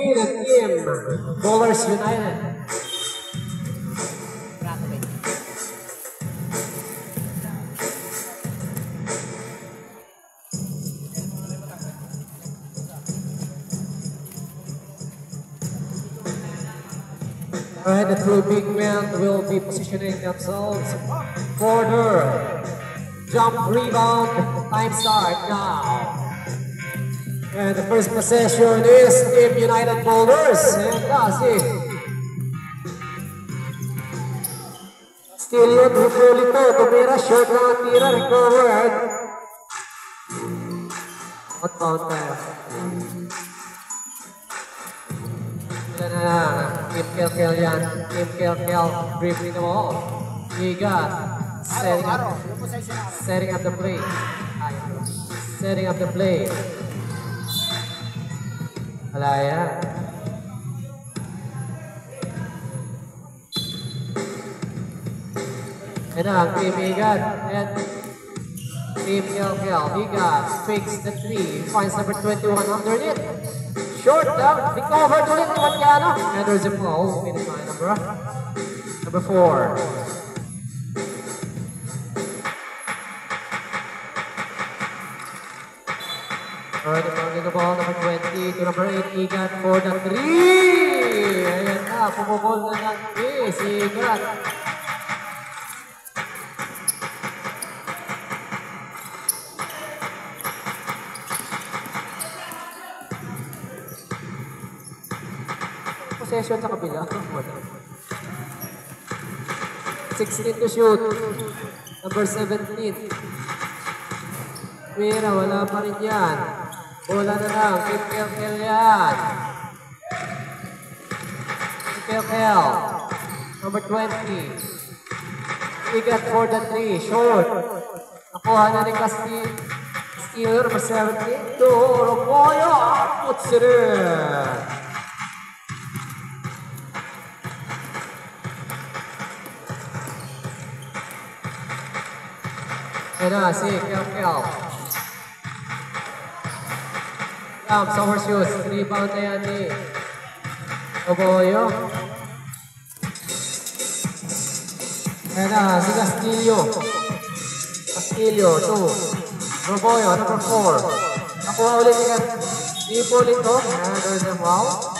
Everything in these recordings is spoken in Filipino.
Team Bowlers United. Alright, the two big men will be positioning themselves for the jump rebound. Time start now. And the first possession is Team United Bowlers. And that's it. Still yun, Hipólito. Tumira, short lang ang tira, recovered. Hot pound tayo. Ito na lang. Team Kel yan. Team Kel dribbling the ball. Giga. Setting up the play. Setting up the play. Wala yan. And ang Team Igat and Team Kel. Igat fakes the three. Finds number 21 underneath. Short down. Recovered ulit ni Matiano. And there's a foul. Finish line number 4. Alright, the ball, number 20 to number 8, Igat for the 3! Ayan na, pumubol na ng 3, si Igat. Possession sa kabila. 16 to shoot. Number 17. Pero wala pa rin yan. Bola na lang. Team Kel yan. Team Kel. Number 20. Igat for the 3. Short. Nakuha na rin Steeler. Number 17. To Romoyo. Puts it in. Ayan na si Kel. Summer shoes, rebound na yan ni Romoyo. Ayan na, si Castillo, 2. Romoyo, number 4. Nakuha ulit ni Hipólito. Ayan, there's a foul.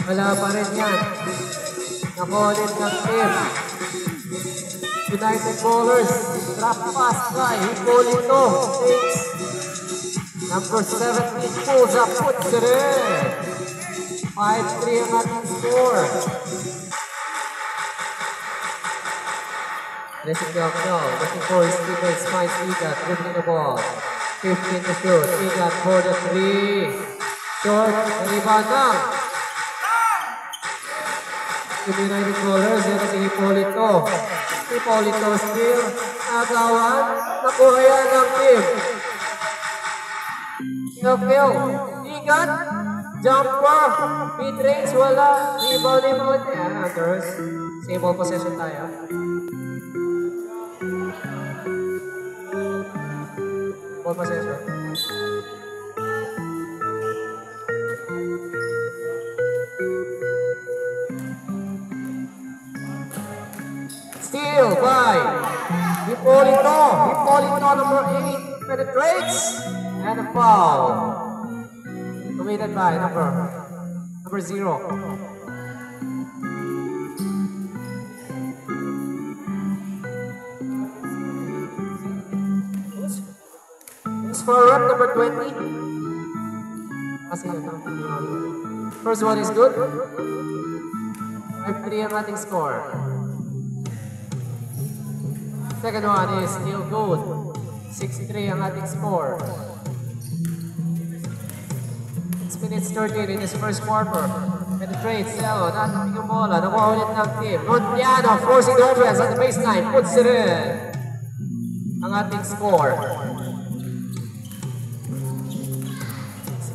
Wala pa rin yan. Nakulit ng team. United Bowlers. Drop pass by Hipólito. Takes. Number 17 pulls up. Puts it in. 5-3 ang ating score. Listen looking for his teammates. Finds Igat. Dribbling the ball. 15 to shoot. Igat for the 3. Short. Rebound lang. United Bowlers, yan si Hipólito. Hipólito still nagawan. Nakuha yan ng team. Kel. Igat. Jumper. Mid-range. Wala. Rebound ni Mount. Yan, girls. Same ball possession tayo. Ball possession. Steal by Hipólito. Hipólito, number 8, penetrates. And a foul. Committed by number 0. Who's forward, number 20? First one is good. 5-3 ang ating score. Second one is still good. 6-3 ang ating score. 6 minutes 13 in this first quarter. Penetrates, natin yung bola. Nakuha ulit ng team. Montiano forcing the offense at the baseline. Puts it in. Ang ating score.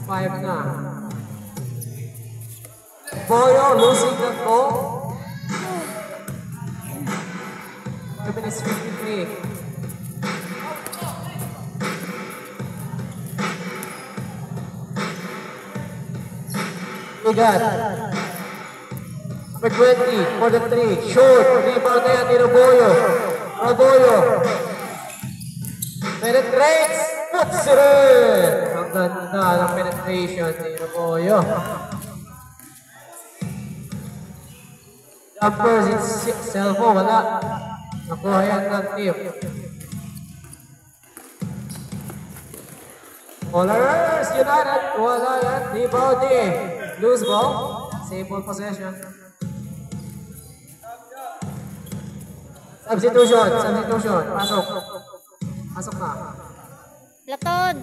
5 na. Boyo losing the ball. minutes 53. Igat. Number 20 for the 3. Short. Rebound na yan ni Roboyo. Roboyo. Penetrates. Puts it in. Ang ganda ng penetration ni Roboyo. Jumpers, it's Selvo. Wala. Nakuha yan ng team. Ballers United. Wala yan. Rebound eh. Loose ball. Save ball possession. Substitution. Pasok. Pasok na. Platon.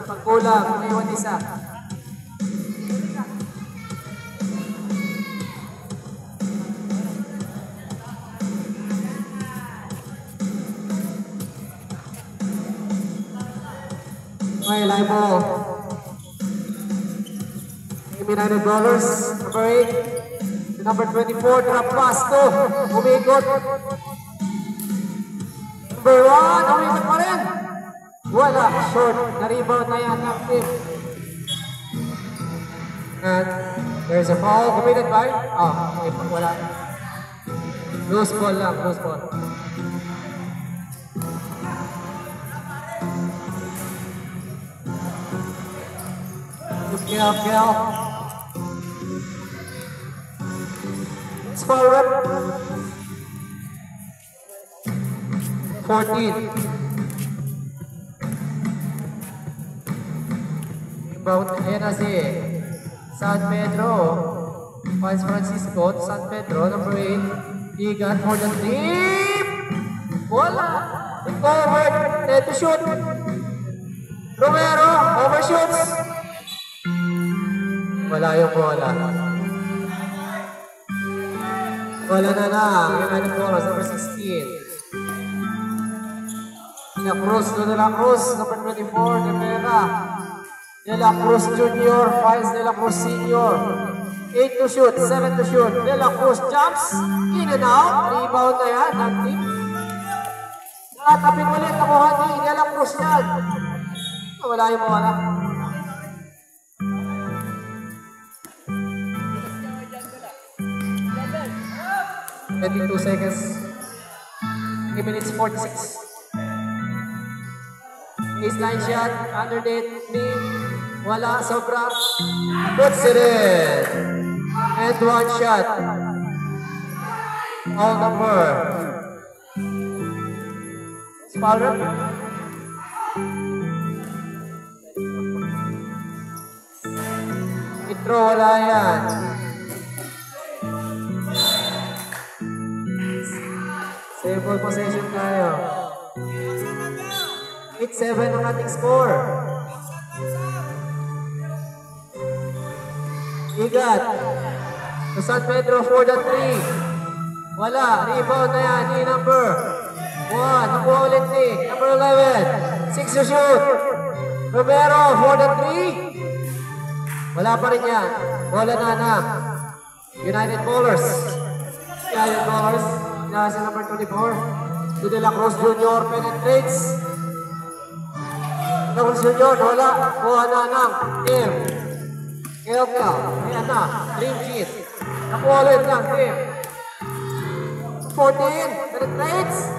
Pagkulang. Mayroon isa. Okay, live ball. $89, number 8. Number 24, drop pass to. Umigot. Number 1, umigot pa rin. Wala, short. Na-rebound na yan ng team. And there's a foul committed by? Okay, wala. Loose ball lang, loose ball. Kill. It's foul rep. 14. Inbound, ayan na si San Pedro. Vice Francisco, San Pedro, number 8. Igan for the 3. Wala. Forward, net to shoot. Romero, overshoots. Wala yung bola. Wala na lang. United Ballers, number 16. De La Cruz, number 24, Rivera. De La Cruz Jr., Files De La Cruz Sr. 8 to shoot, 7 to shoot. De La Cruz jumps, in and out. Rebound na yan, team. Nakatapin ulit, nakuha ni De La Cruz yan. Wala yung bola. 22 seconds. 3 minutes 46. Baseline shot, underneath me. Wala, sobra. Puts it in. And one shot. All number. Foul rep. Itro, wala yan. Save ball possession tayo. 8-7 ang ating score. Igat. To San Pedro for the 3. Wala. Rebound na yan. Ni number 1. Nakuha ulit ni number 11. 6 to shoot. Romero for the 3. Wala pa rin yan. Wala na. United Ballers. United Ballers. Nasa number 24. De La Cruz Jr. penetrates. De La Cruz Jr. wala. Kuha na ng team. Kelka. Ayan na. Dream sheet. Nakuha ulit ng team. 14. Penetrates.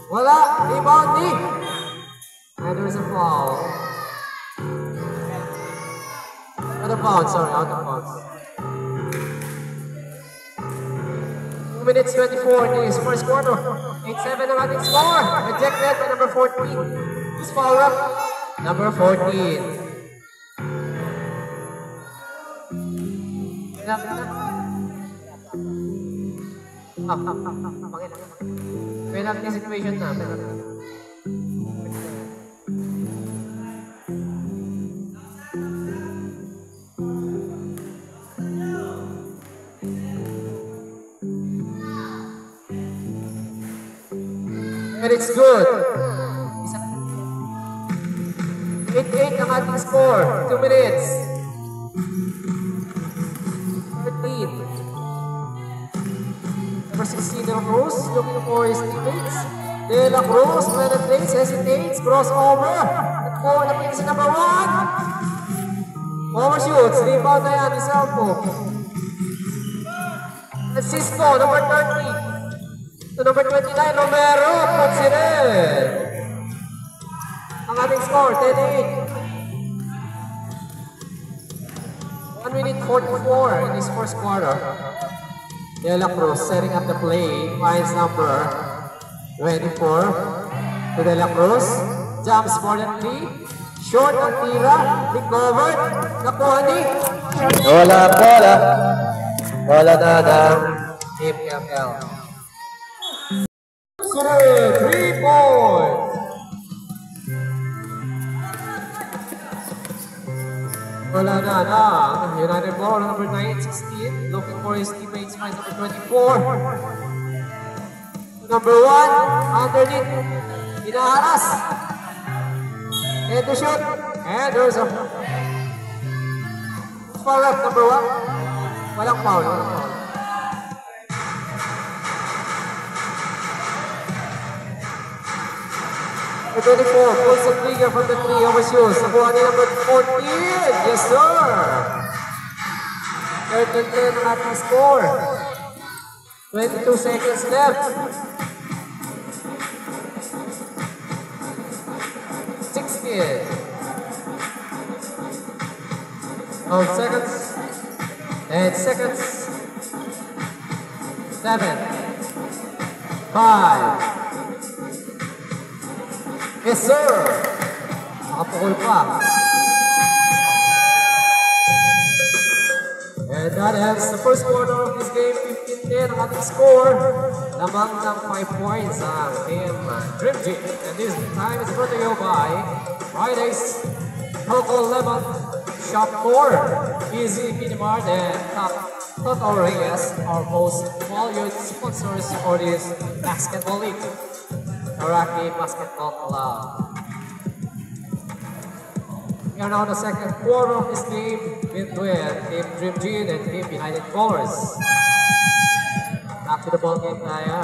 Wala. Rebound ni. And there's a foul. Out of bounds. 2 minutes 24 in this first quarter. 8-7 ang ating score. Rejected by number 14. This foul up. Number 14. Penalty situation na. And it's good. 8-8 ang ating score. 2 minutes. looking for his teammates. De La Cruz penetrates, hesitates, crossover. Nagpo na pin si number 1. Overshoots, rebound na yan, isa po. Francisco, number 30. To number 29, Romero, puts it in. Ang ating score, 10-8. 1 minute 44 in this first quarter. De La Cruz setting up the play, finds number 24 to De La Cruz. Jumps for the 3. Short ang tira, recovered, nakuha ni. Bola na ng Team FL. 3 points. Wala na ng United ball, number 9-16, looking for his teammates, finds number 24. Number 1, underneath, inaharas. And to shoot, and there's a foul up, number 1. Walang foul, walang foul. Number 24, pulls the trigger from the 3, overshoots. Nakuha ni number 14, yes sir! 13-10 ang ating score. 22 seconds left. 16. 12 seconds. 10 seconds. 7. 5. Yes, sir! Nakapukul pa. And that ends the first quarter of this game, 15-10 ang ating score. Lamang ng 5 points ang Team Dream Team. And this time is brought to you by Fridays, Local Lemon, Shop 4, Easy Minimart, and Total Reyes, our most valued sponsors for this basketball league. Iraqi Basketball Club. We are now in the second quarter of this game between Team Dream Team and Team United Colors. Back to the ball game tayo.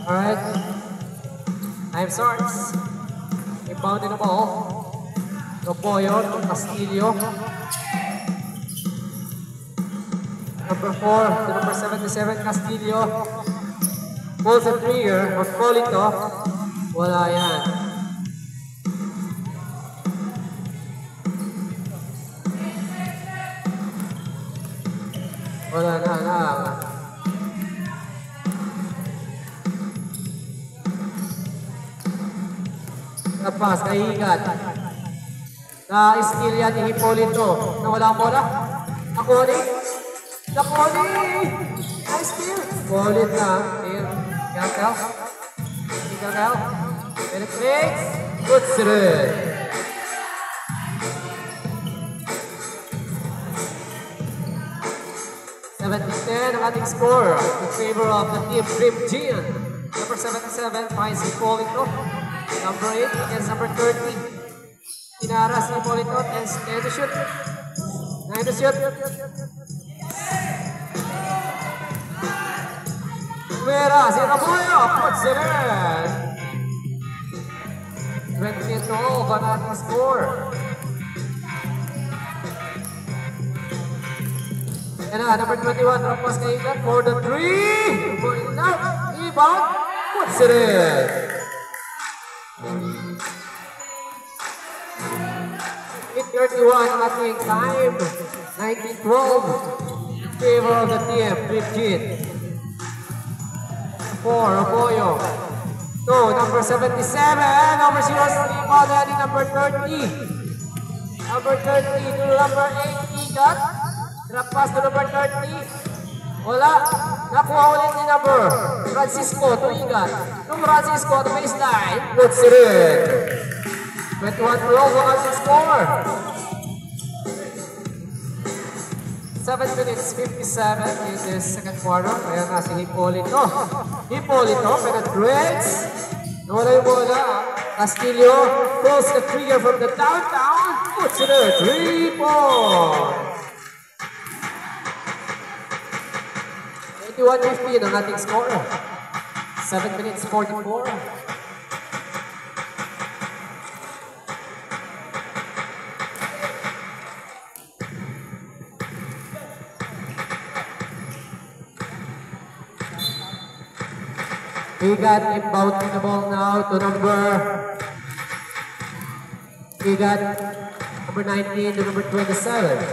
Alright, time starts. Inbounding the ball. Roboyo to Castillo. Number 4 to number 77, Castillo. Pulls the trigger for Polito. Wala yan. Wala na. Pass, naiigat. Na-skill yan ni Hipolito. Nawala ang bola. Nakoni. Nice skill. Hipolit lang. Gagal. Penetrates. Puts it in. $17-10 ang ating score in favor of the Team Dream Team. Number 77 finds Hipolito. Number 8 against number 30. Inaras ni Hipolito and to shoot. Vera, si Raboyo puts it in. 20-12 ang ating score. And number 21, Rapas Kaigan for the 3. Going out, rebound, puts it in. 8:31 ang ating time. 19-12 in favor of the team. 15. 4, Raboyo. 2, number 77. Number 0, rebound na number 30. Number 30 to number 8, Igat. Drop pass to number 30. Wala. Nakuha ulit ni number Francisco to Igat. Nung Francisco to baseline. Puts it in. 21-12 ang ating score. 7 minutes 57 in the second quarter. Ayan na si Hipolito. Hipolito penetrates. Nawala yung bola. Castillo pulls the trigger from the downtown. Puts it in. 3 points. 21-15 ang ating score. 7 minutes 44. We got inbound the ball now to number 19 to number 27.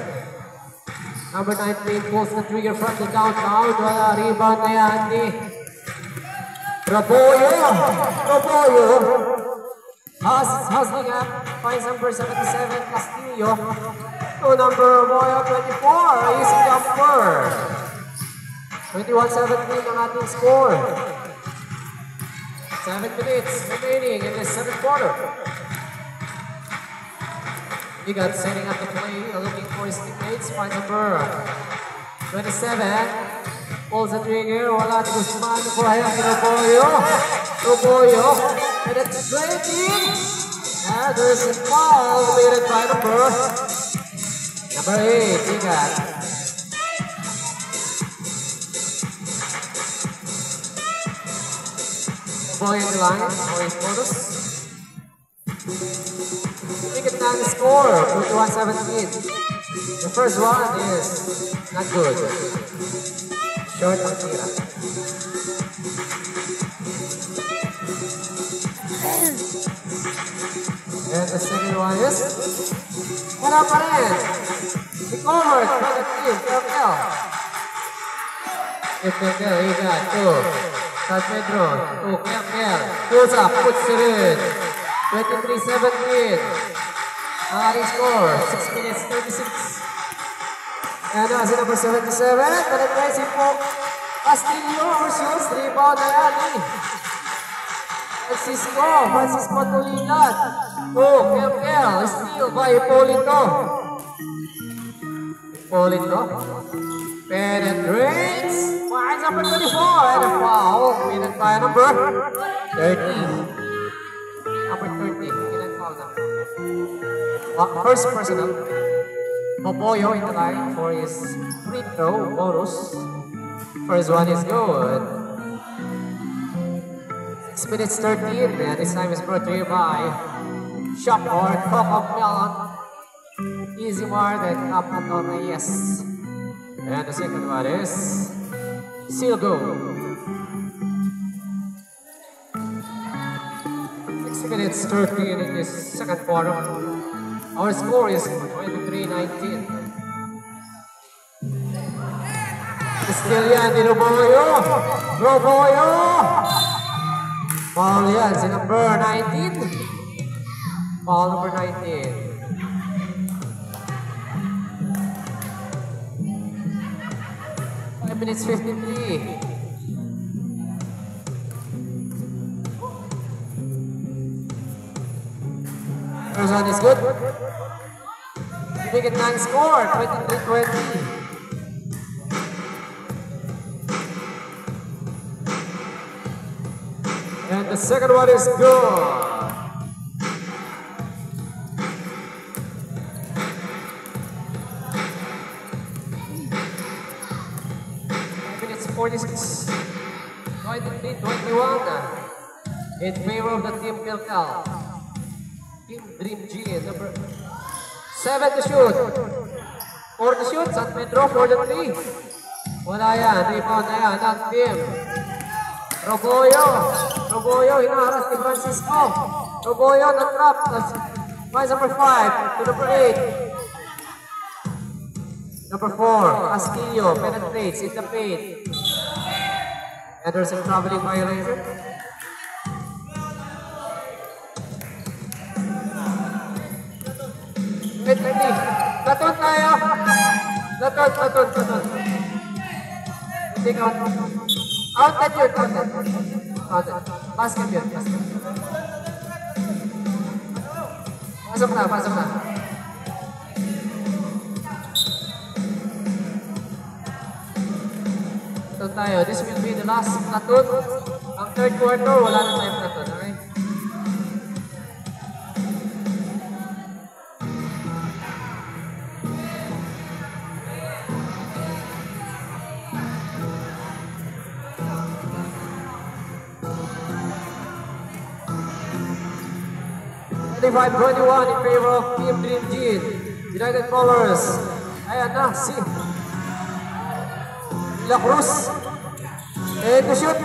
Number 19 pulls the trigger from the downtown. Wala, rebound na yan ni Raboyo. Hustling up. Finds number 77, Castillo. To number 24. Easy jumper. 21-17 ang ating score. 7 minutes remaining in the second quarter. He got setting up the play, looking for his teammates. Finds number 27. Pulls the trigger. Wala ni Guzman. Kuhaya ni Roboyo. And it's breaking. And there's a foul committed by number 8. He got. Boy in the line for his bonus. Look at that score, 21-17. The first one is not good. Short ang tira. And the second one is wala pa rin. Recovered by the team, Carmel. He got 2. San Pedro, Carmel, goes up, puts it in. 23-17. Ang ating score, 6 minutes 36. And now si number 77, penetrates po. Castillo versus rebound na yan. Francisco Tolilan. Carmel, steal by Hipolito. Penetrates. Finds number 24 and a foul. Committed by number 30. Number 30, ilan foul na? First personal. Popoyo in the line for his free throw bonus. First one is good. 6 minutes 13, and this time is brought to you by Shopboard, Coco Melon, Easy Mart, and Apatona, yes. And the second one is Silgo. 6 minutes 13 in this second quarter. Our score is 23-19. Still yan ni Roboyo. Foul yan si number 19. Foul number 19. Minutes 53. First one is good. Big and 9 score, 23-20. And the second one is good. Minutes 46. 23-21. In favor of the team Pilcal. Team Dream G, number 7 to shoot. 4 to shoot, San Pedro, 4 to 3. Wala yan, rebound na yan, ang team. Roboyo, hinaharas ni Francisco. Roboyo, na-trap. Finds number 5 to number 8. Number 4, Castillo, penetrates in the paint. And there's a traveling violation. Wait. Laton tayo. Laton. Take out. Out. Basket yun. Pasok na. tayo. This will be the last platoon. Ang third quarter, wala na tayong platoon. Okay? Divide 21 in favor of Team Dream Gene. United Colors. Ayan na, si La Cruz. And to shoot.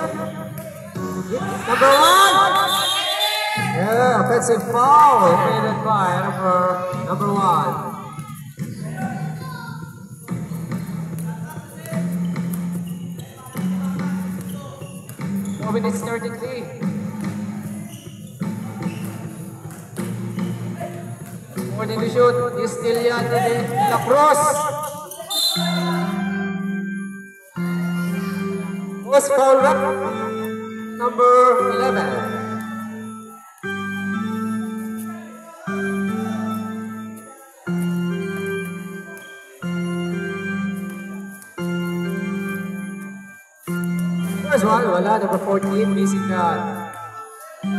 Number 1. Yeah, offensive foul. Committed by number 1. 4 minutes 33. Morning to shoot is still yan La Cruz. Post foul rep number 11. First one, wala. Number 14, missing that.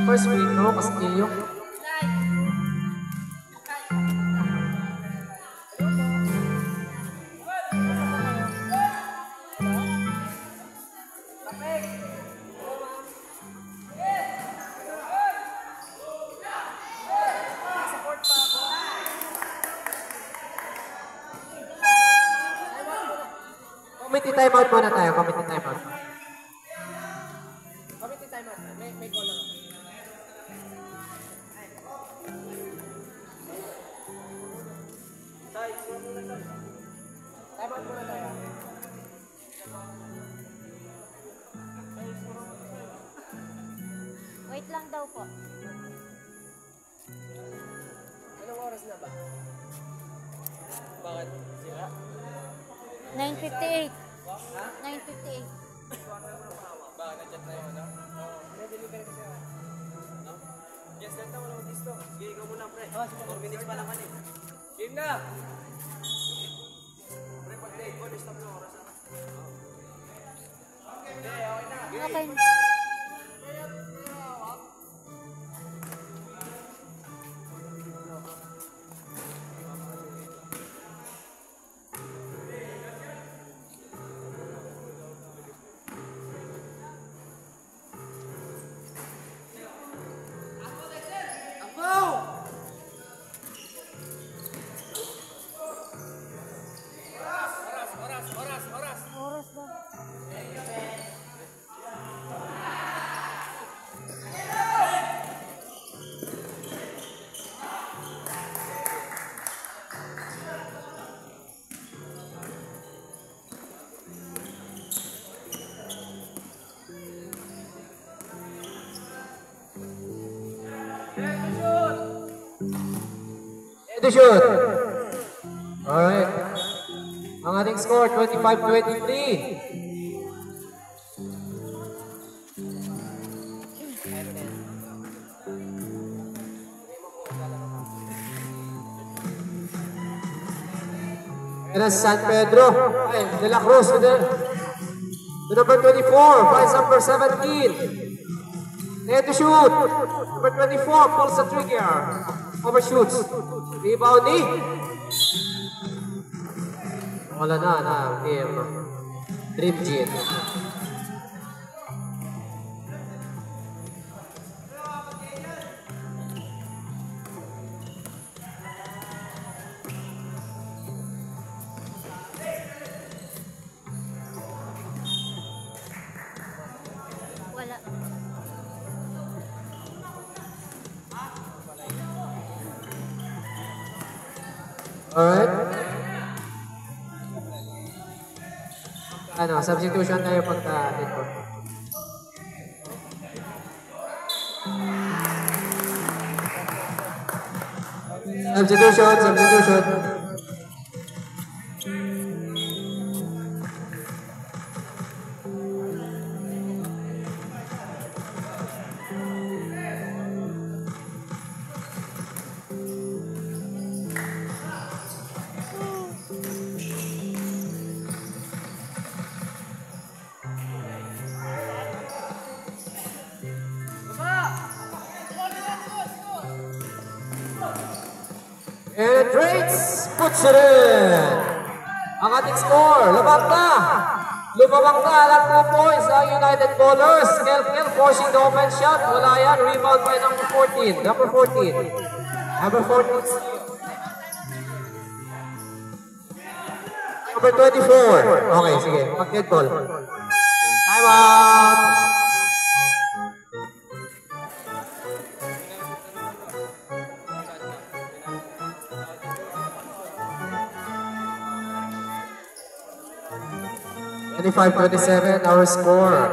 First free throw, Castillo. Committee timeout muna tayo. Committee timeout. Committee timeout. May call lang. Timeout muna tayo. Wait lang daw po. Anong oras na ba? Bakit? Sira? 9:58. Ha? 9:58. Ba, nandiyan tayo, ano? Oo. Deliver kasi ako. No? Yes, lang na, wala mo disto. Sige, ikaw muna, pre. 4 minutes pa lang ka eh. Game na! Pre, pag-take ko, stop na oras. Okay. Oras ba? To shoot. Alright. Ang ating score, 25-23. And that's San Pedro. Ay, De La Cruz to number 24, finds number 17. There to shoot. Number 24 pulls the trigger. Overshoots. Rebound ni. Wala na team Dream Gene. Wala. Alright. Ano, substitution tayo pagka-dito. Substitution. Penetrates, puts it in. Ang ating score, lumabang na alam 2 points ang United Bowlers. Kelkel forcing the open shot. Wala yan, rebound by number 14. Number 14. Number 14. Number 24. Okay, sige, mag-get ball. Time out. (25-27) our score.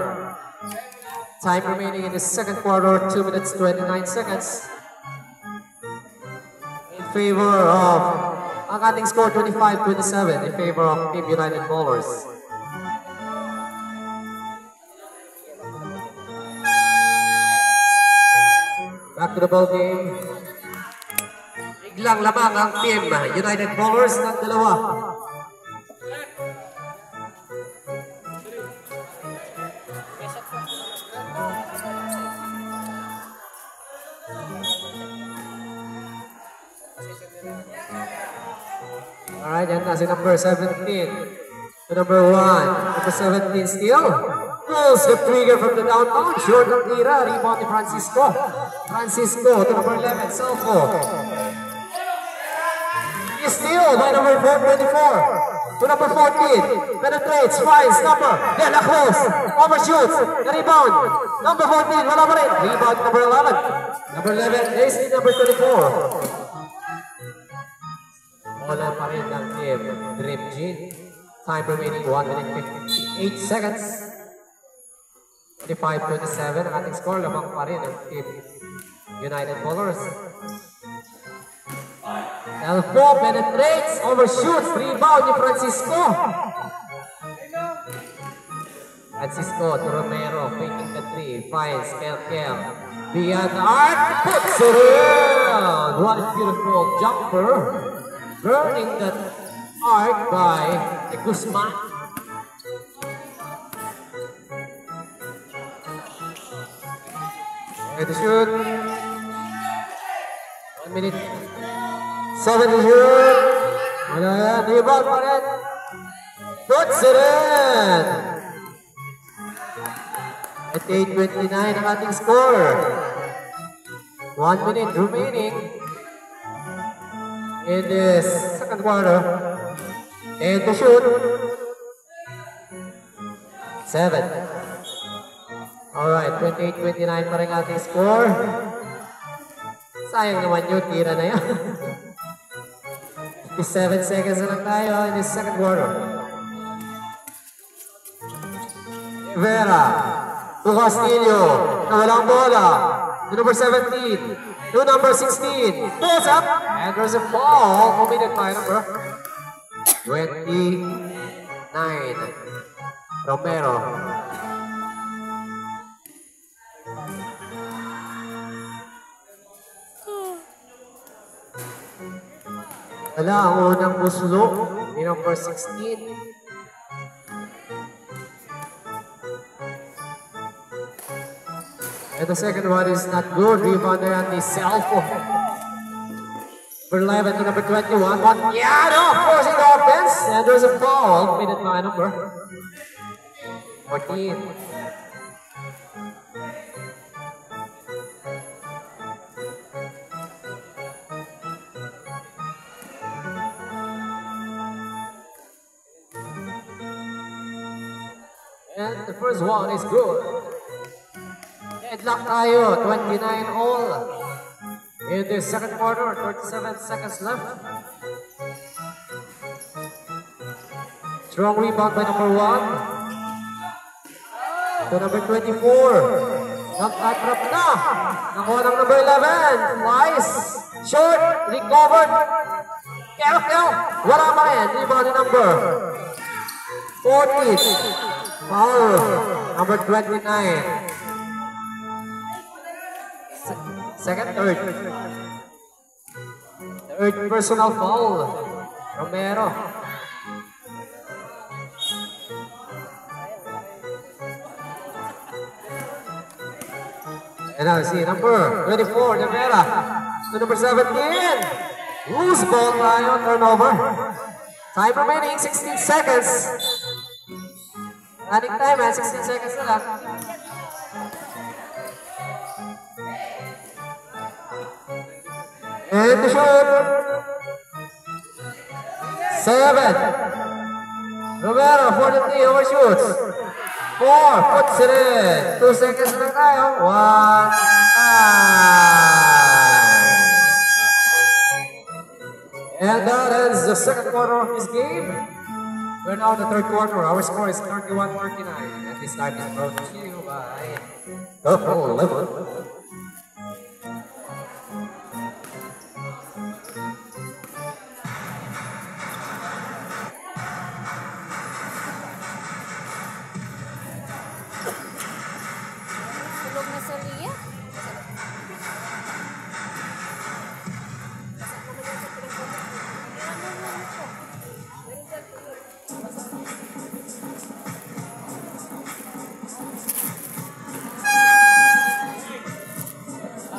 Time remaining in the second quarter, 2 minutes 29 seconds. In favor of ang ating score 25-27 in favor of Team United Bowlers. Back to the ball game. Biglang lamang ang Team United Bowlers ng dalawa. Alright, and that's number 17 to number 1. Number 17 still pulls the trigger from the downtown. Short ng tira. Rebound ni Francisco. Francisco to number 11. Selfo. He's still by number 424 to number 14. Penetrates, finds number. De La Cruz. Overshoots. The rebound. Number 14. Wala pa rin. Rebound number 11. Number 11 is number 24. Wala pa rin ng team Dream Gene. Time remaining 1 minute 58 seconds. 25-27 ang ating score. Lamang pa rin ang team United Bowlers. Elfo penetrates, overshoots, rebound ni Francisco. Francisco to Romero, faking the 3, finds Kelkel. Beyond the arc, puts it in! What a beautiful jumper. Burning that arc by Guzman. Ready to shoot. 1 minute. 7 to shoot. Wala yan. Rebound pa rin. Puts it in. At 8:29 ang ating score. 1 minute remaining in this second quarter. And to shoot. 7. Alright, 28-29 pa rin ating score. Sayang naman yun, tira na yan. 57 seconds na lang tayo in this second quarter. Vera to Castillo, na walang bola. To number 17, to number 16, pulls up, and there's a ball, committed by number 29, Romero. Wala ang unang muslo ni number 16. And the second one is not good. Rebounder on the Selfo. Number 11 to number 21. Montiano forcing the offense. And there's a foul committed by number 14. And the first one is good. Headlock tayo, 29 all. In the second quarter, 37 seconds left. Strong rebound by number 1. To number 24. Nag-atrap na. Nakuha ng number 11. Flies. Short. Recovered. Kelkel. Wala pa rin. Rebound ni number 40. Foul. Number 29. Third personal foul. Romero. And now see number 24, Rivera. To number 17. Loose ball tayo, turnover. Time remaining, 16 seconds. Running time, 16 seconds na lang. And the shoot. 7. Romero, 43, overshoots. 4, puts it in. 2 seconds na lang tayo. 1, and that ends the second quarter of this game. We're now in the third quarter. Our score is 31-39. And this time is brought to you by Purple Lemon. Tulog na sa Ria.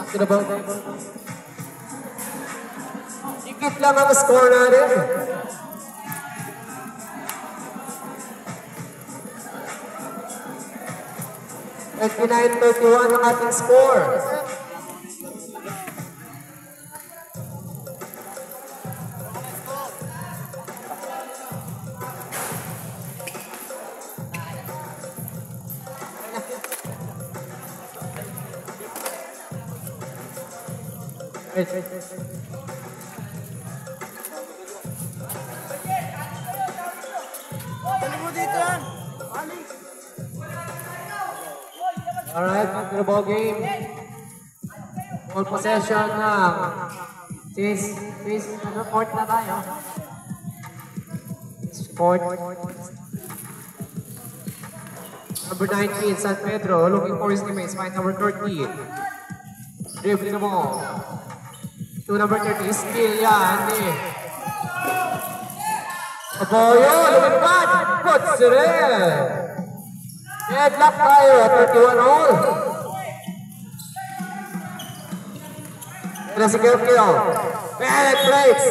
To the ball. Higit lang ang score natin. At 29-31 ang ating score. Alright, back to the ball game. Ball possession ng Chase, court na tayo. Court. Number 19, San Pedro, looking for his teammates, find number 30. Dribbling the ball. To number 30, steal yan. Aboyo, lumipad, puts it in. Headlock tayo, 31 all. And as a kill, penetrates.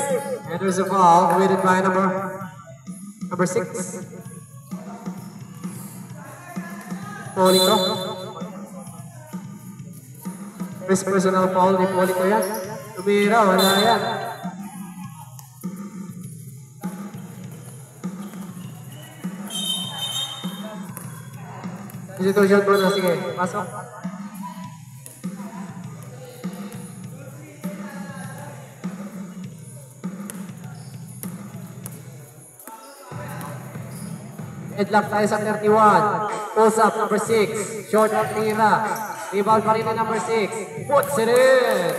And there's a foul, committed by number 6. Polito. First personal foul ni Polito yan. Tumira, wala yan. Institution ko na, sige, pasok. Headlock tayo sa 31. Pulls up, number 6. Short on tira. Rebound pa rin na number 6. Puts it in.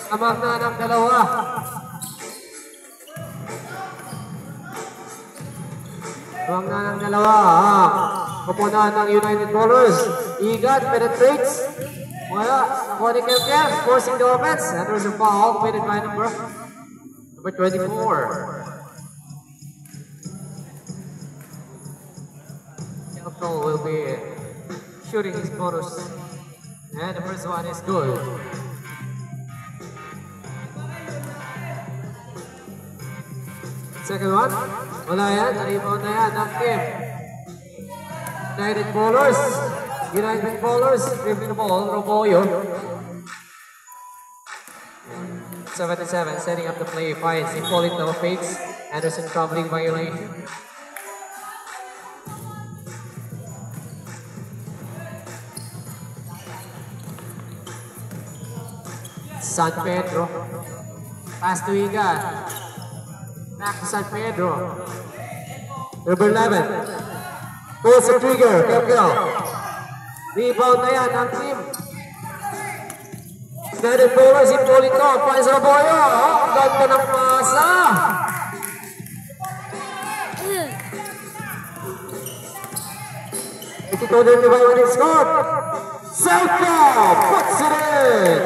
Amang na ng dalawa. Amang na ng dalawa. Kapunan ng United Ballers. Igat penetrates. Wala. Nakuha Kelker. Forcing the offense. And there's a foul. Committed by number 24. Kelker will be shooting his bonus. And the first one is good. Second one, wala yan, na-rebound na yan ng team. United Ballers, dribbling the ball, Roboyo. 77, setting up the play, finds Hippolito, fakes, Anderson troubling violation. San Pedro, pass to Igan. Back to San Pedro. Number 11. Pulls the trigger. Kelkel. Rebound na yan ang team. United Ballers, Hippolito. Finds Roboyo. Ang ganda ng pasa. Ito 35 minutes score. Selko puts it in.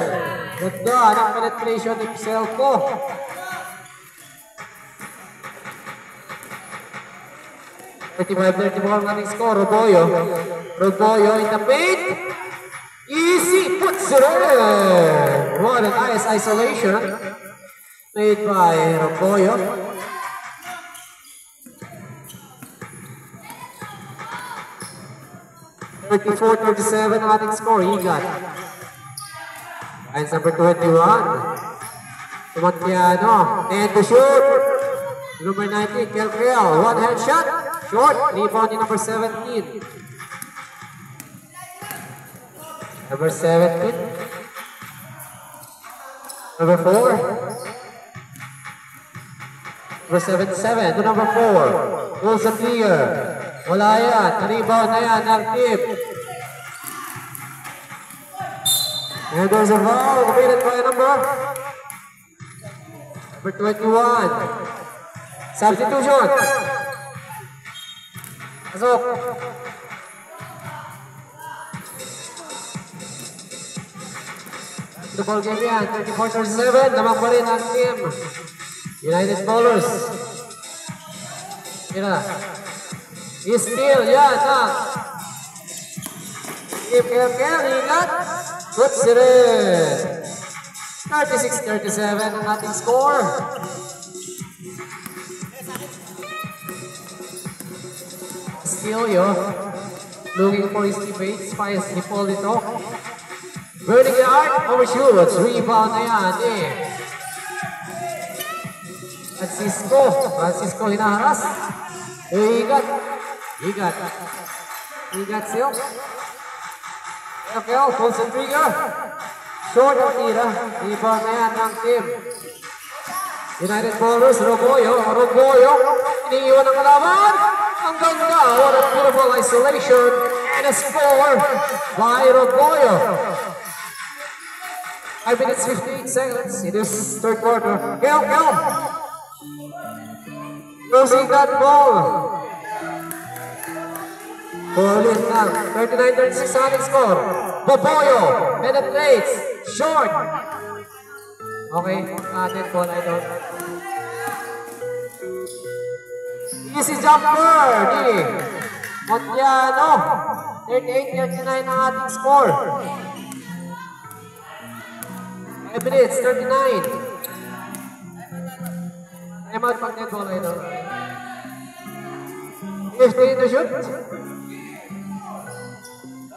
Ganda ng penetration ni Selko. 35-34 ang ating score. Roboyo in the paint. Easy puts it in. What a nice isolation made by Romboyo. (34-37) ating score. Igat. Lines number 21. Tumantiano. And to shoot. Number 19, Kelkel. One hand shot. Short. Rebound number 17. Number 17. Number 4. Number 77 to number 4. Pulls a clear. Wala yan. Rebound na yan ng team. And there's a foul committed by number 21. Substitution. Pasok. The ball game yan. 34-37. Lamang pa rin ang team. United Ballers. Kira. Steal. Yan. Team Kelkel. Ingat. Puts it in. 36-37 ang ating score. Stilio looking for his teammates. Finds Hipolito. Burning the arc. Overshoots. Rebound na yan eh. Francisco hinaharas. Igat still. Kelkel pulls the trigger. Short ang tira. Rebound na yan ng team. United Ballers, Romboyo. Iniiwan ang kalaban. Ang ganda. What a beautiful isolation. And a score by Romboyo. 5 minutes 58 seconds in this third quarter. Kelkel. Losing that ball. Ballin lang. 39-36 sa ating score. Romboyo penetrates. Short. Okay. Atin ball, I don't. Easy jumper. Di. Montiano. 38-39 ang ating score. 5 minutes 39. I'm out pag net ball, I don't. 15 to shoot.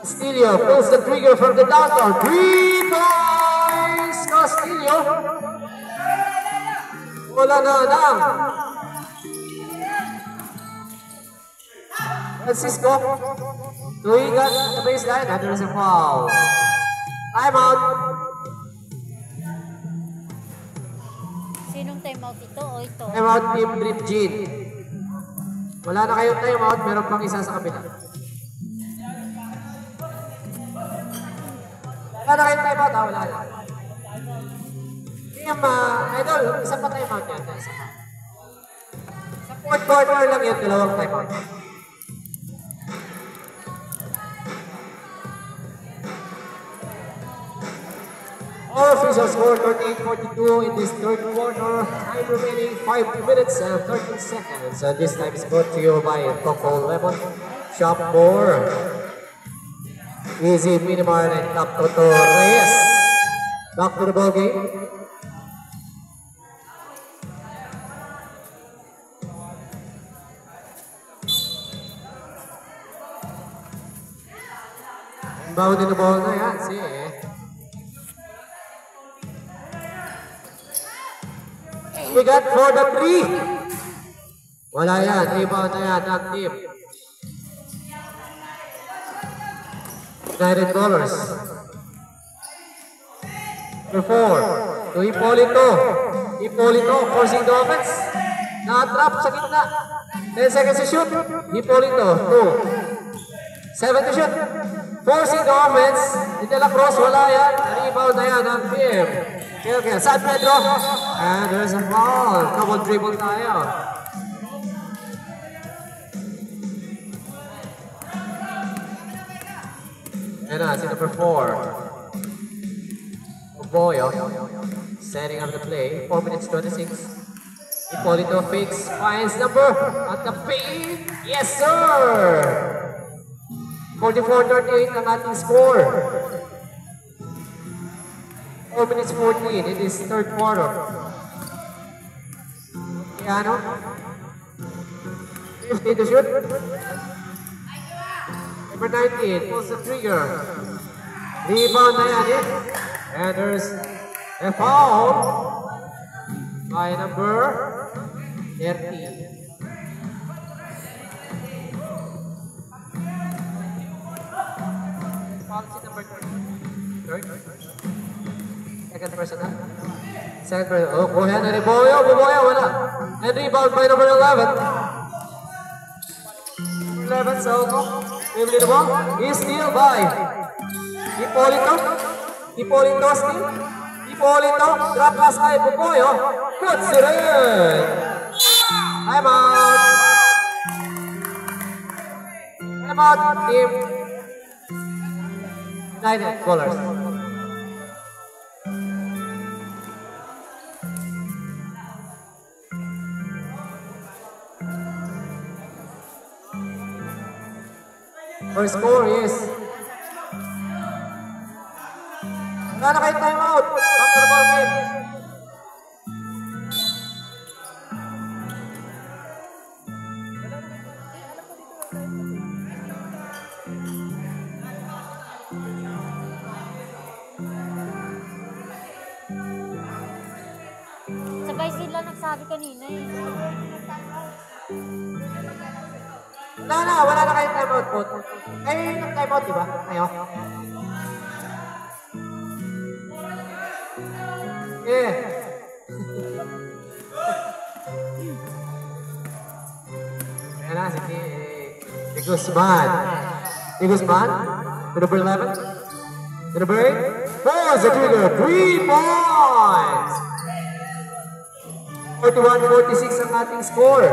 Castillo pulls the trigger from the downtown. 3 points! Castillo. Wala na lang. Francisco. Tuigan at the baseline. And there's a foul. Time out. Sinong timeout ito o ito? Time out team Drip Jean. Wala na kayong time out. Meron pang isa sa kabila. Wala na kayong time out, wala na. Team, idol, isa pa time out yan. Isa pa. Sa fourth quarter lang yun, dalawang time out. All officials scored 38-42 in this third quarter. Time remaining 5 minutes and 13 seconds. And this time is brought to you by Coco Lemon. Shop for Easy Minimart and Top Toto Reyes. Back to the ball game. Inbound in the ball na yan. See We got for the 3. Wala yan. Rebound na yan ang team. United Ballers. Number 4. To Hipolito. Hipolito forcing the offense. Na-trap sa gitna. 10 seconds to shoot. Hipolito. 2. 7 to shoot. Forcing the offense. Di De La Cruz. Wala yan. Rebound na yan ang team. Okay, San Pedro. And there's a foul. Double dribble tayo. And si number 4. Romboyo. Setting up the play. 4 minutes 26. Hipolito fakes. Finds number at the paint. Yes, sir! 44-38 ang ating score. 4 minutes 14 in this third quarter. Piano. 50 to shoot. Number 19 pulls the trigger. Rebound na yan eh. And there's a foul by number 30. Policy number 30. Third? Second person na? Second person. Oh, kuha na rin. Buboyo, wala. And rebound by number 11. 11, so dribbling the ball. He's steal by Hipolito. Hipolito steal. Hipolito. Drop pass by Buboyo. Puts it in. Time out. Time out, team United Bowlers. First score is wala na kayo time out. After ball game. Sabay sila nagsabi kanina eh. Wala na kayo time out po. Kayo yung nag-time out, di ba? Kayo? Yeah. Ayan na, si Guzman. Si Guzman, to number 11. To number 8. Pulls the trigger, 3 points! 41-46 ang ating score.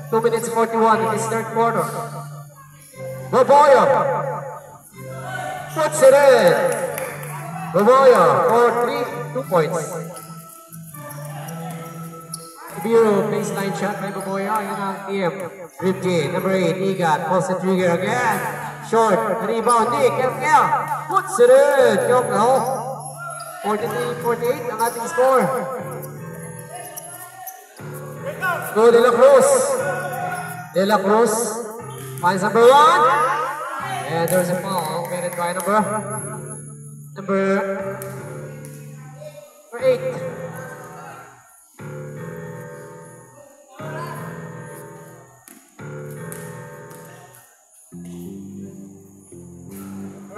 2 minutes 41 in this third quarter. Buboyo puts it in. Buboyo for 2 points. Ibiro baseline shot by Buboyo. Yan ang team. Ripke, number 8, Igat, pulls the trigger again. Short, rebound, Nick, Kelkel puts it in. Kelkel, 43-48 ang ating score. Go De La Cruz. De La Cruz finds number 1. And there's a foul committed by number 8.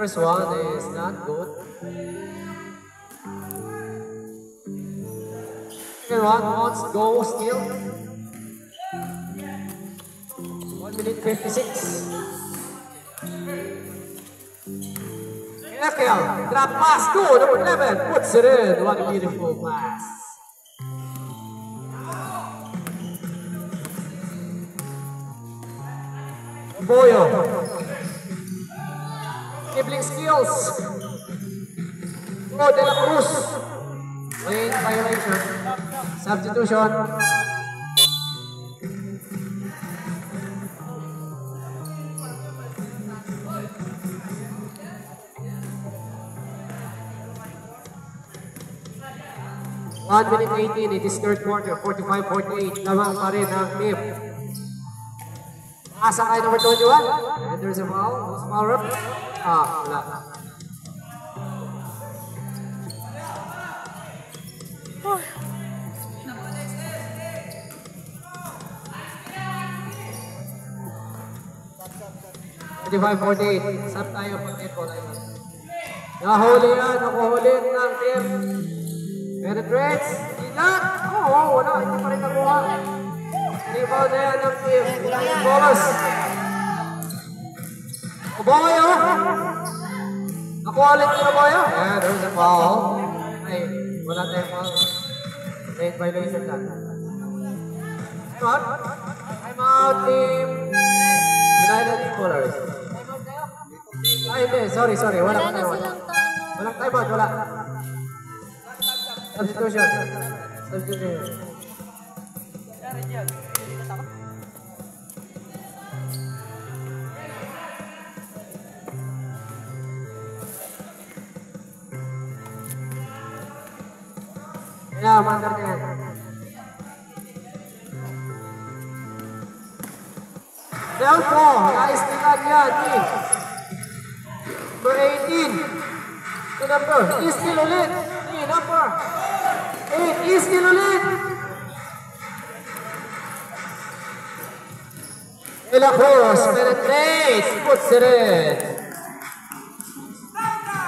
First one is not good. Second one wants go still. 1 minute 56. Kelkel, drop pass to number 11, puts it in. What a beautiful pass. Boyo. Dribbling skills. Oh, De La Cruz. Lane violation. Substitution. One minute 18 in this third quarter, 45-48. Lamang pa rin ang team. Asa kay number 21. And there's a foul. Who's foul up? Wala. Sub tayo pag ito. Nahuli yan. Nakuhuli ng team. Penetrates. Ilan? Oo, wala. Hindi pa rin nakuha. Rebound na yan ng team. Bolas. Buboyo. Nakuha ulit ni Buboyo. And there's a foul. Ay, wala tayong foul. Late violation lang. Time out team. United Bowlers. Ay, hindi. Sorry. Walang time out. Walang time out. Wala. Substitution. Yeah, mandar na yan. Delpo, nice tingnan yan. Number 18. To number, Iskil ulit. Number 8, Iskil ulit. De La Cruz penetrates, puts it in.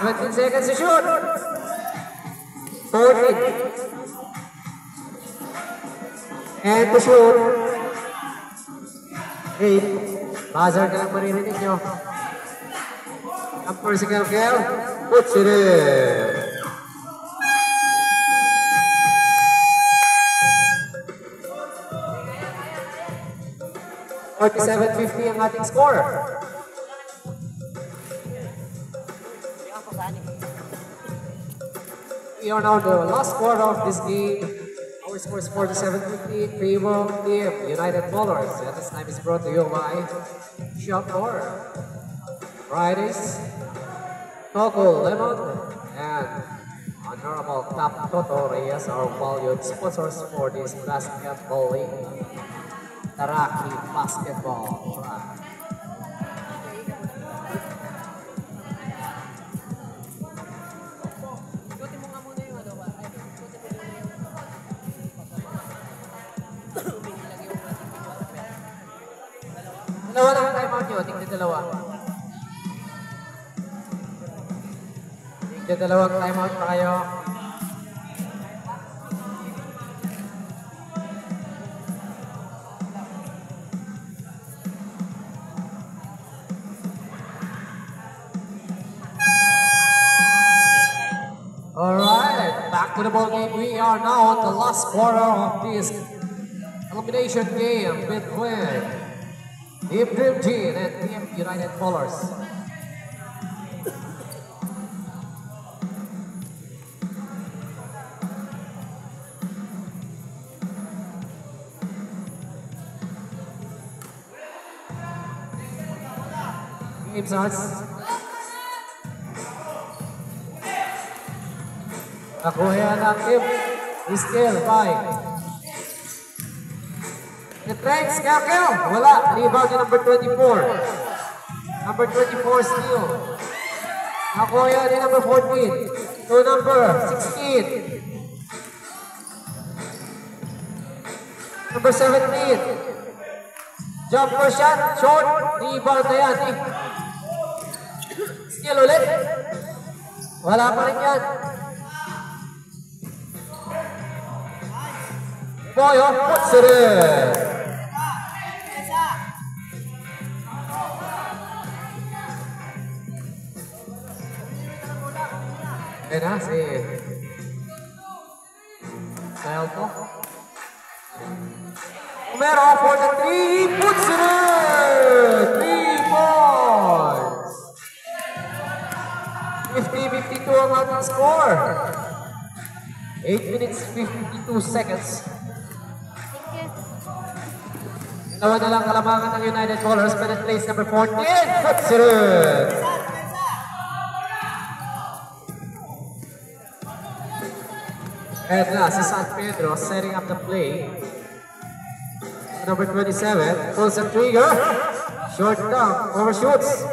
17 seconds to shoot. 14. And to shoot. 8. Buzzer ka lang maririnig nyo. Number si Kelkel, puts it in. 47-50 ang ating score. We are now the last quarter of this game. Our score is 47-50 in favor of Team United Ballers. And this time is brought to you by Shop Bar, Fridays, Coco Lemon, and Honorable Cap Toto Reyes, our valued sponsors for this basketball league. Taraki Basketball Track. Dalawa naman time out nyo, tingnan dalawa. Tingnan dalawang time out pa kayo. Alright, back to the ball game. We are now at the last quarter of this elimination game between Team Dream Team and Team United Ballers. Game starts. Nakuha ng team Iskil by the Trades Kakeo. Wala. Rebound ni number 24. Number 24 steal. Nakuha ni number 14 to number 16. Number 17. Jumper shot. Short. Rebound na yan. Steal ulit. Wala pa rin yan. Boyo, puts it in. Ayan na, si Salto. Umero for the 3, puts it in. 3 points. 50-52 ang ating score. 8 minutes, 52 seconds. Dalawa na lang kalamangan ng United Ballers, but at place number 14, puts it in. And na, si San Pedro setting up the play. Number 27, pulls the trigger. Short down, overshoots.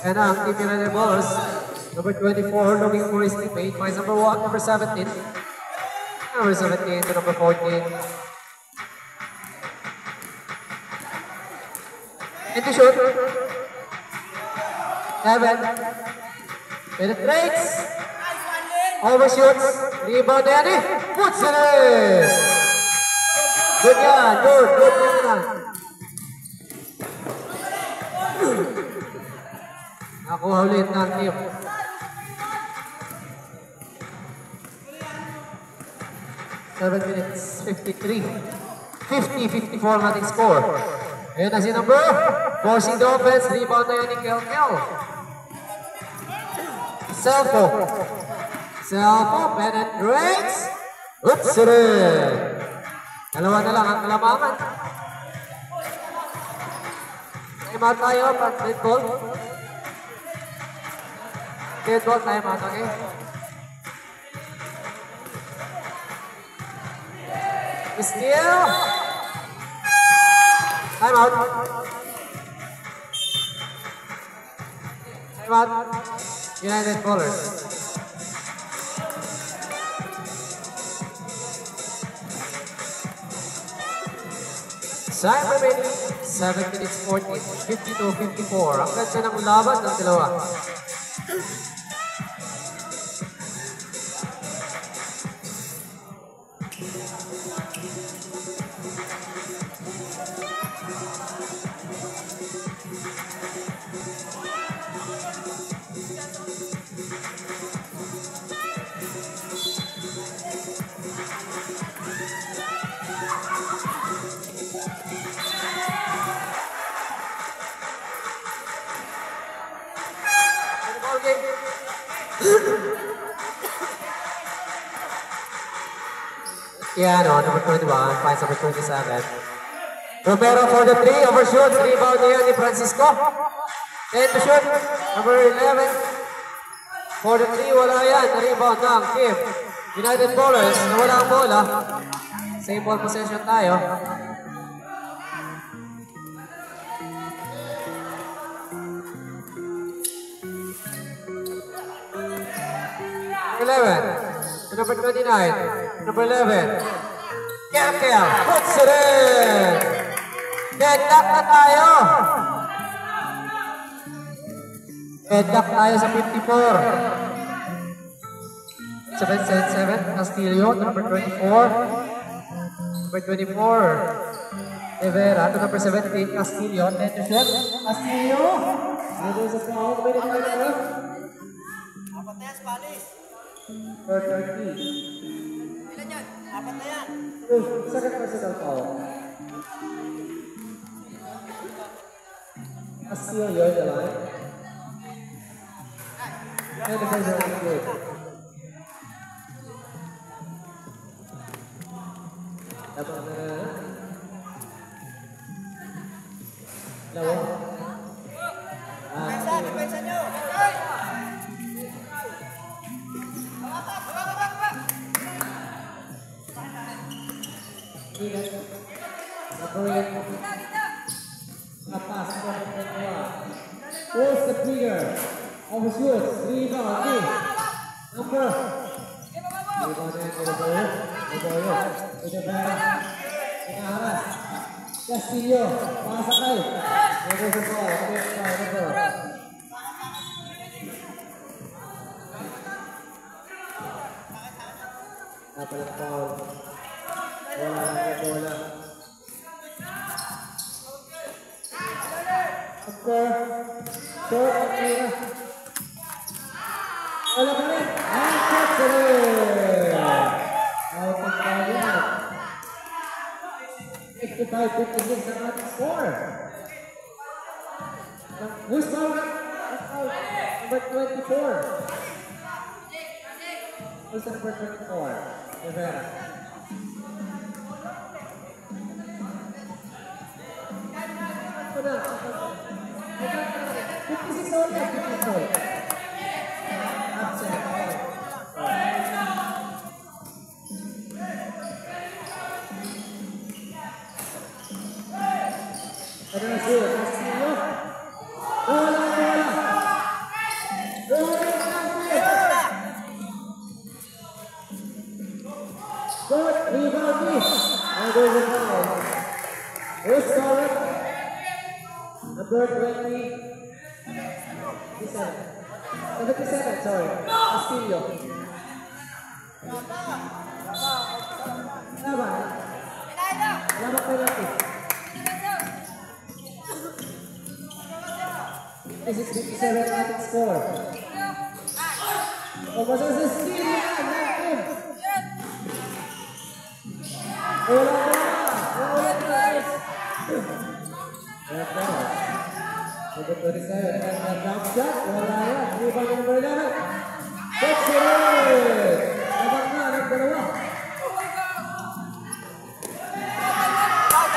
And ang Team United Ballers, number 24, looking for his teammate, finds number 1, number 17. Number 17 to number 14. And to shoot. 7. Penetrates. Overshoots. Rebound na yan eh. Puts it in. Good yan. Good. Good yan. Nakuha ulit ng team. 7 minutes, 53. 50-54 ang ating score. Ayan na si number. Forcing the offense. Rebound na yan ni Kelkel. Selfo. Selfo penetrates. Oops, it in. Dalawa na lang ang kalamangan. Time out tayo pag dead ball. Dead ball, time out, okay? Steal. Time out. Time out. United Colors. Time remaining 7 minutes 14, 52-54. Ang ganda ng laban ng dalawa. Yeah, no, number 21, finds number 27. Romero for the 3, overshoots, rebound niya ni Francisco. 10 to shoot, number 11. For the 3, wala yan, rebound ng Kim. United Colors, nawala ang bola. Same ball possession tayo. Number 29, number 11, Kerkel, puts it in! Head-lock na tayo! Head-lock tayo sa 54. 7-7, Castillo, number 24. Number 24, Rivera, to number 17, Castillo, 10 to shoot. Castillo! There's a foul, minute and a half. For 30. Ilan yan? Apat na yan. Second personal foul. Castillo, you're the line. And the personal foul. Dapat na lawa. Depensa nyo! Force the trigger. Overshoots. Rebound. Number. Castillo. Pasakay. Dapat foul. Wala lang bola. Upper. Short. Wala pa rin. And catch it. Out of target. 55-56 ang ating score. Who's foul? Number 24. Who's number 24? Rivera. Number 77, sorry. Castillo. Laban. Laban penalty. This is 57 at score. Oh, but this is steal. Number 27, and a jump shot. Wala yan. Rebound number 11. That's it! Labang na, ng dalawa.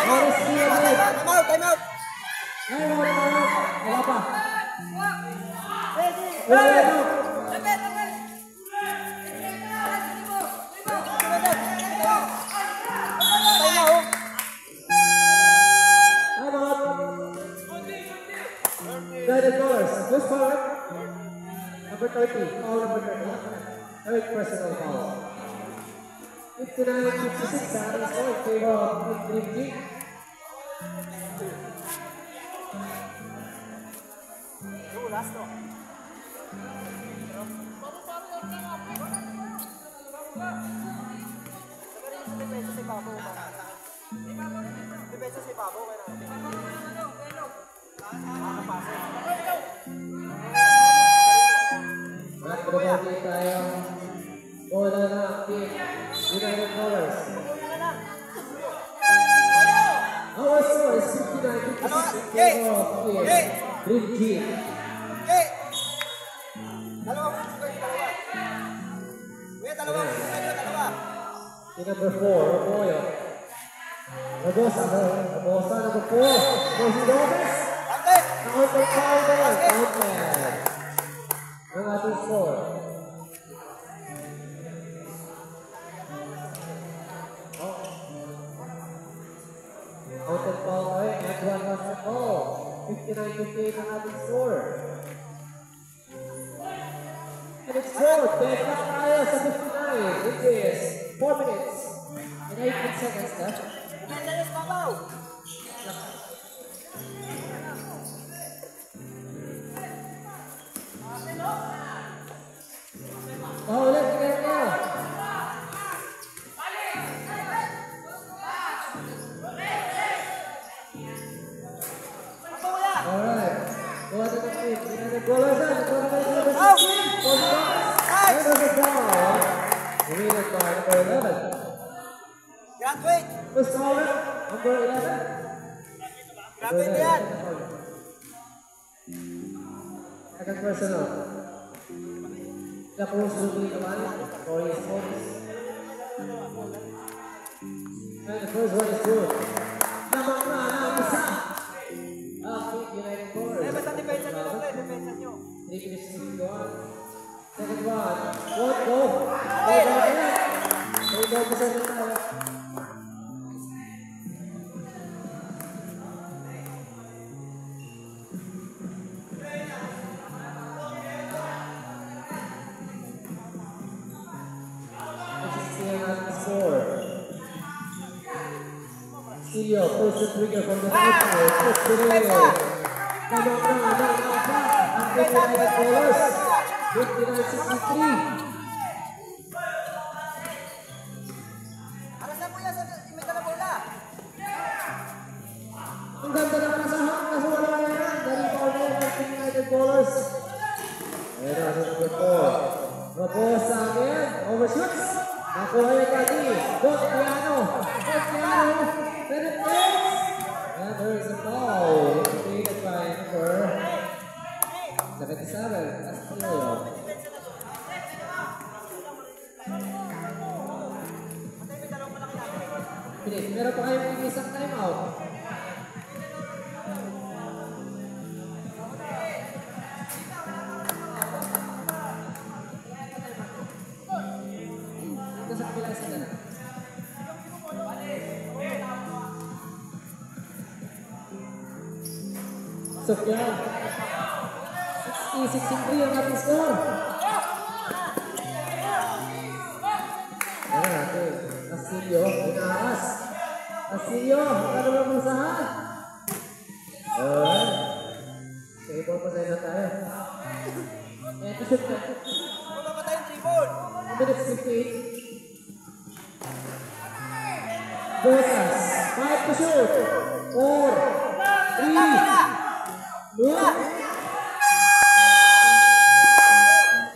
Morris steal it. Time out! Ay, wala pa. Wala pa. Number 30, foul number 30. Third personal foul. 59-56, ating score in favor of Dream Team. Last no. Depensa si Pabo. Depensa si Pabo. Nagbabagi tayo. Bola na Team United Colors. Our score is 59-56 in favor of Dream Team. Number 4, Roboyo. Rabosa, number 4. Rosie Gomez. Out of foul there. Outlet. Ang ating score. Out of foul there. Edwin has the ball. 59-58 ang ating score. And it's scored. Back up tayo sa 59. It is 4 minutes and 18 seconds left. Ulit, ganyan. Alright. Go ahead and shoot. United Goalers in. Go ahead and shoot. There's a foul. Committed by number 11. Graduate! First foul, number 11. Graduate yan! Second personal. The post will be naman for his points. And the first one is good. Lamang na ang isa. United Colors. Basta depensa nyo lang rin, depensa nyo. 3 minutes to go on. Second one. One goal. May goal pa sa tayo. Castillo pulls the trigger from the outside. Puts it in. Come on now. And the United Colors. 59-63. Alas na po yan sa imita na bola. Ang ganda ng pasahan. Kaso wala yan. Dari foul na yan ng United Colors. Ayan na sa number 4. Raposa again. Overshoots. Nakuha yung kagi. Don Piano. Penetrates. And there is a foul. Indicated by number 77. Castillo. Finish. Meron pa kayong isang timeout. Ito sa kapila isa na. Sofyan. 60-63 ang ating score. Ayan natin. Castillo, inaas. Castillo, ano ba masahan? Alright. Sige po, pasay na tayo. Ito shoot na. Kung mapatay yung tribune. 2 minutes 58. Botas, 5 to shoot. 4, 3, 2.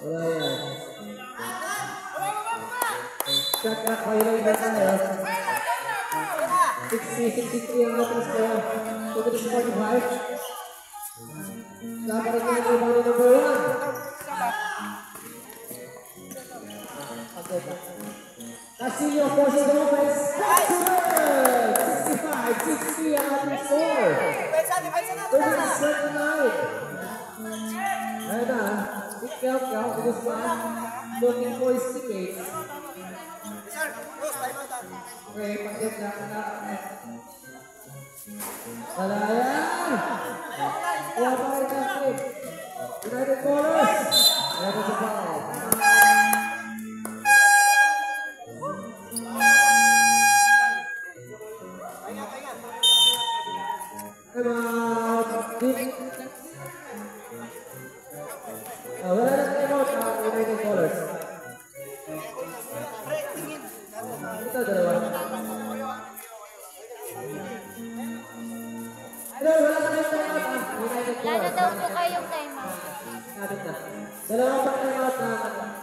Wala yan. Shot clock highlight na tayo. 60-63 ang ating score. 2 minutes 45. Dapat rin yung rebound ni number 1. Castillo forces the offense. Excellent! 65-60 ang ating score. Depensa na, 2 minutes 39. Ayan na. Big count. This one. Looking for his teammates. Sir, Rose, tayo mata. Okay, pag-get na. Wala yan! Wala pa rin ang clip. United Colors. United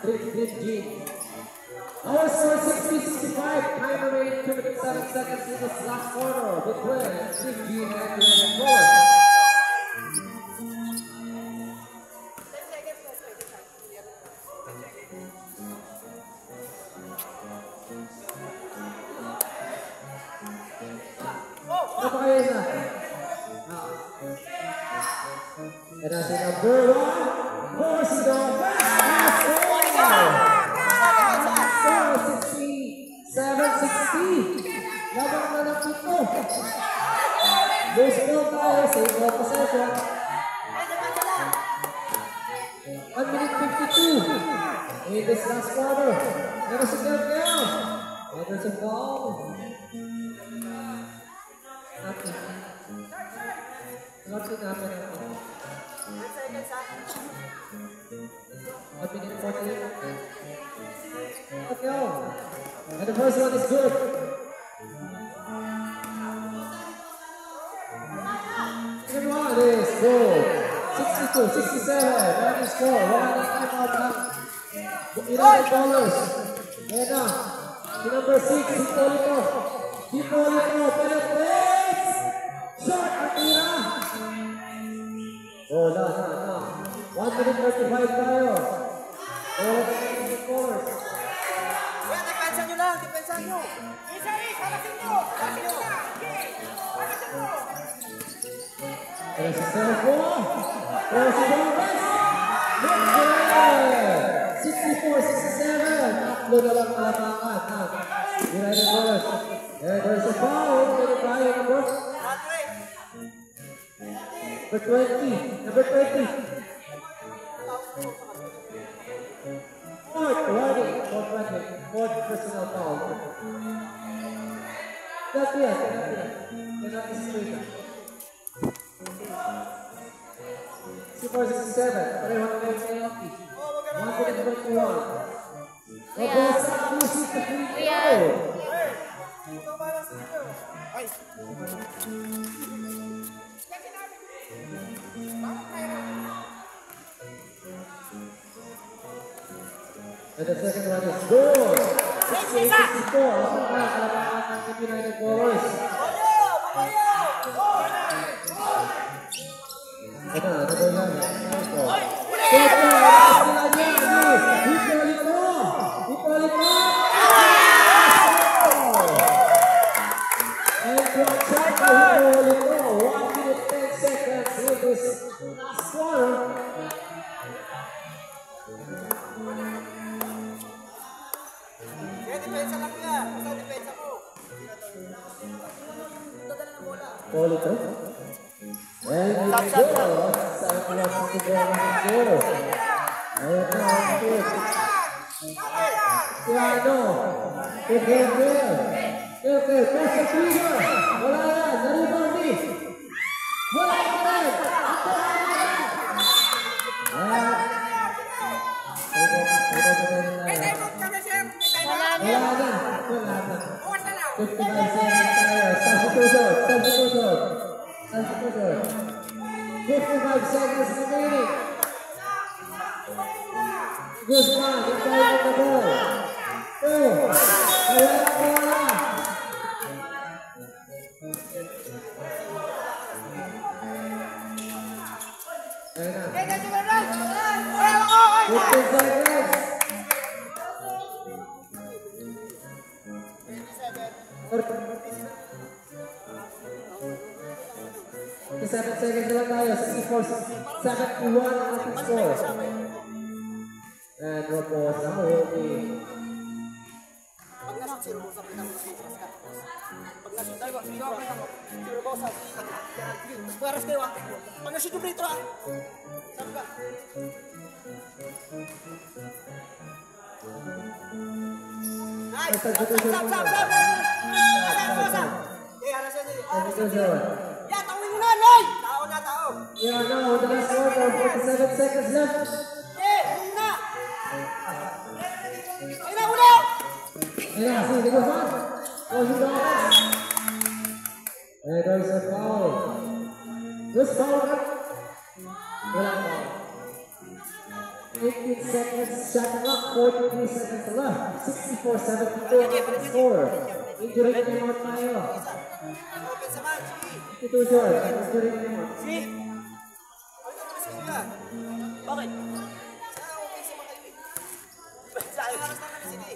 3G. Our score 60-65. Time remaining 27 seconds in this last quarter between 3G and United Colors. And I think number one, Portugal, last score 67-60. Labang na ng pito. Lose ball tayo, save ball possession. 1 minute 52 in this last quarter. There's a countdown. There's a ball. Nothing happened. 1 minute 48. Let's go. And the first one is good. Everyone is good. 62, 67. That is score. $1.5. Ena. The number 6, Hipolito. Hipolito penetrates. Shot, Akira. Oh, no. 1 minute 35 tayo. Oh, of course. Kaya depensa nyo lang, depensa nyo. Halasin nyo. There's a center ball. There's a ball. 64-67. Taklo na lang kalabangan. United Colors. There's a foul. Number 20. Fourth personal foul. That's it. They're not straight. 64-67. Pareho na kayo sa LP. 121. And the second one is good. 68-64. Kalabangan ng United Colors. Ito, number 55 seconds remaining. Guzman, it's time for the ball. Seven seconds lang tayo, 64-71 ang ating score. And Robos na huli. Pag nasa si Robos ang pinaka-sitras ka. Pag nasa tayo, si Robos ang paras kayo ah. Pag nasa yung brito ah. Sabi ka. Nice! Stop! Eh, harasan niyo. Yeah, tawin mo na, Noy! Tao na, tao! Yeah, now, the last quarter, 47 seconds left. Eh, una! Ay na, una! Ayan, sige, go ba? Closing the offense. And there's a foul. This foul, wala foul. 18 seconds, shot clock, 43 seconds left. 64-74 ang score. Injury naman tayo. Open sa man, sige. Ito short, injury naman. Sige. Ano ka sa kuya? Bakit? Sana open sa mga ibig. Sa akin halos naman sige.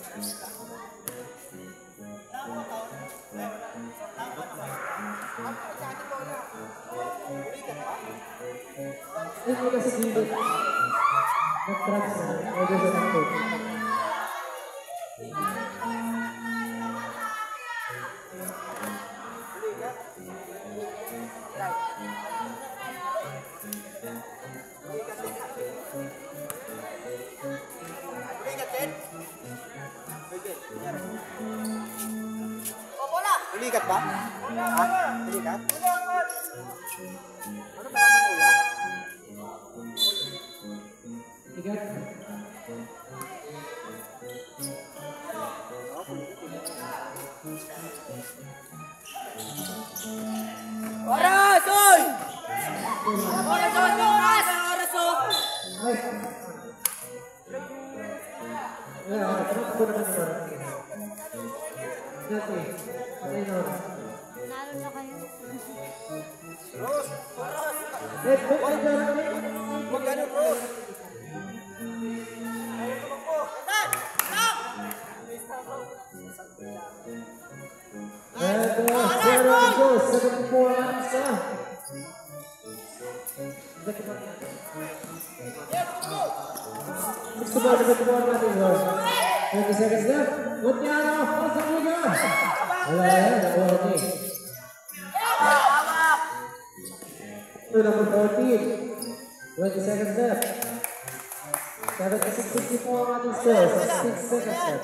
Hindi kasi gilid. Nag-tracks na. Medyo sa takot. Ulikat ba? Ha? Ulikat? Ano ba naman uya? Igat. Oras! Oy! Oras! Oras! Oras! Ay! Ano ko naman yung oras? Dati. Patay na oras. Nalo na kayo. Ros! Oras! Eh, bakit ka lang eh? Huwag ganun, Ros! Ayaw tumakbo! Stop! Stop! And 0 to go. 74 runs na. Gusto ba natin, Lord? 20 seconds left. Mutiano, pasok mo ka. Wala yan, okay. To number 14. 20 seconds left. 76-64 ang ating score. 6 seconds left.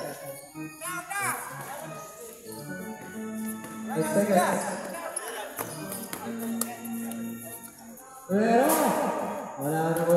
8 seconds. Pero, wala na mo